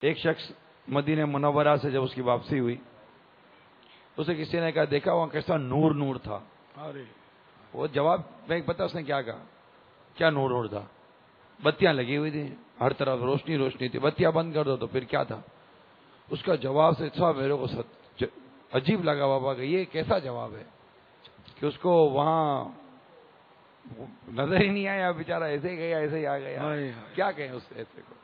ایک شخص مدینہ منورہ سے جب اس کی واپسی ہوئی، اسے کسی نے کہا دیکھا وہاں کیسا نور نور تھا. وہ جواب میں پتا اس نے کیا کہا، کیا نور نور تھا؟ بتیاں لگی ہوئی تھیں، ہر طرف روشنی روشنی تھی، بتیاں بند کر دو تو پھر کیا تھا؟ اس کا جواب سے اچھا میرے کو عجیب لگا بابا کہ یہ کیسا جواب ہے کہ اس کو وہاں نظر ہی نہیں آیا، بیچارہ ایسے ہی گیا ایسے ہی آ گیا. کیا کہیں اس ایسے کو؟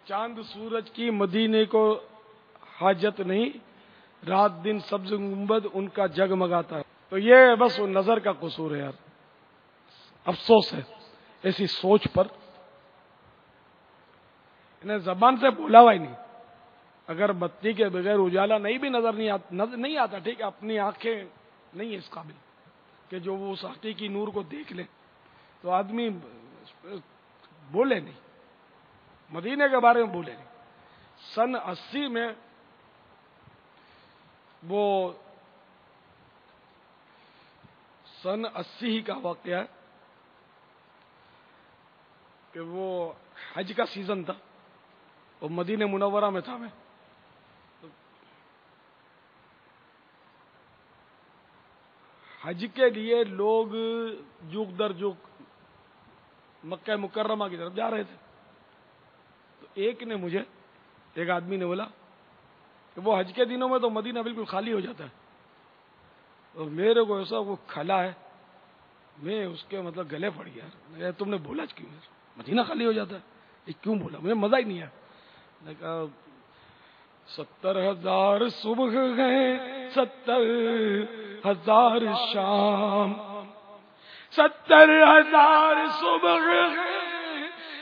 چاند سورج کی مدینے کو حاجت نہیں، رات دن سبز گنبد ان کا جگمگاتا ہے. تو یہ بس وہ نظر کا قصور ہے یار، افسوس ہے ایسی سوچ پر. انہیں زبان سے بولا ہوا ہی نہیں. اگر بتی کے بغیر اجالا نہیں بھی نظر نہیں آتا ٹھیک ہے، اپنی آنکھیں نہیں اس قابل کہ جو وہ اس حقیقی نور کو دیکھ لے، تو آدمی بولے نہیں، مدینے کے بارے میں بولے نہیں. سن 80 میں وہ سن 80 کا واقعہ ہے کہ وہ حج کا سیزن تھا اور مدینہ منورہ میں تھا. میں حج کے لیے لوگ جوک در جوک مکہ مکرمہ کی طرف جا رہے تھے. تو ایک آدمی نے بولا کہ وہ حج کے دنوں میں تو مدینہ بالکل خالی ہو جاتا ہے، اور میرے کو ایسا وہ کھلا ہے، میں اس کے مطلب گلے پڑ گیا. تم نے بولا کیوں مدینہ خالی ہو جاتا ہے، یہ کیوں بولا؟ مجھے مزہ ہی نہیں آیا. میں نے کہا 70,000 صبح گئے 70,000 شام، 70,000 صبح گئے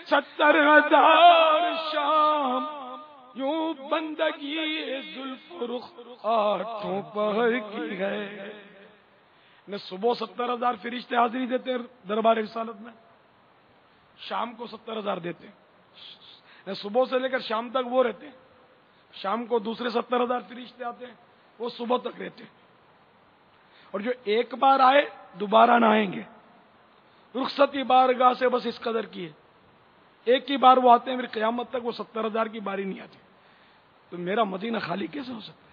70,000 شام، یوں بندگی زلف رخ آٹھوں پہر کی ہے. صبح 70,000 فرشتے حاضری دیتے ہیں دربار رسالت میں، شام کو 70,000 دیتے ہیں. صبح سے لے کر شام تک وہ رہتے ہیں، شام کو دوسرے 70,000 فرشتے آتے ہیں، وہ صبح تک رہتے ہیں. اور جو ایک بار آئے دوبارہ نہ آئیں گے. رخصتی بارگاہ سے بس اس قدر کی ہے، ایک ہی بار وہ آتے ہیں، پھر قیامت تک وہ 70,000 کی باری نہیں آتی. تو میرا مدینہ خالی کیسے ہو سکتا ہے؟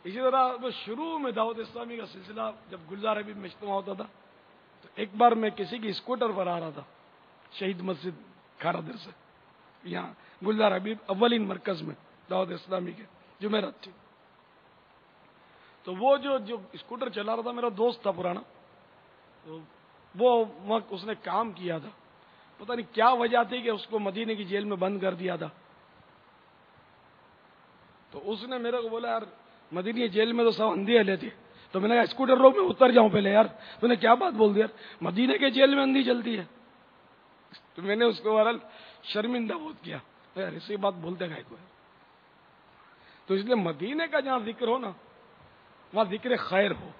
اسی طرح شروع میں دعوت اسلامی کا سلسلہ جب گلزار حبیب میں اجتماع ہوتا تھا، تو ایک بار میں کسی کی اسکوٹر پر آ رہا تھا شہید مسجد کھارا سے، یہاں گلزار حبیب اولین مرکز میں دعوت اسلامی کے جمعرات تھی. تو وہ جو اسکوٹر چلا رہا تھا میرا دوست تھا پرانا، تو وہ وقت اس نے کام کیا تھا، پتہ نہیں کیا وجہ تھی کہ اس کو مدینے کی جیل میں بند کر دیا تھا. تو اس نے میرے کو بولا یار مدینہ جیل میں تو سب اندھی ہلے تھے. تو میں نے کہا اسکوٹر روک میں اتر جاؤں پہلے. یار تو نے کیا بات بول دی یار، مدینے کے جیل میں اندھی چلتی ہے. تو میں نے اس کو بہرحال شرمندہ بہت کیا، یار ایسی بات بولتے گا کوئی. تو اس لیے مدینے کا جہاں ذکر ہو نا، وہاں ذکر خیر ہو.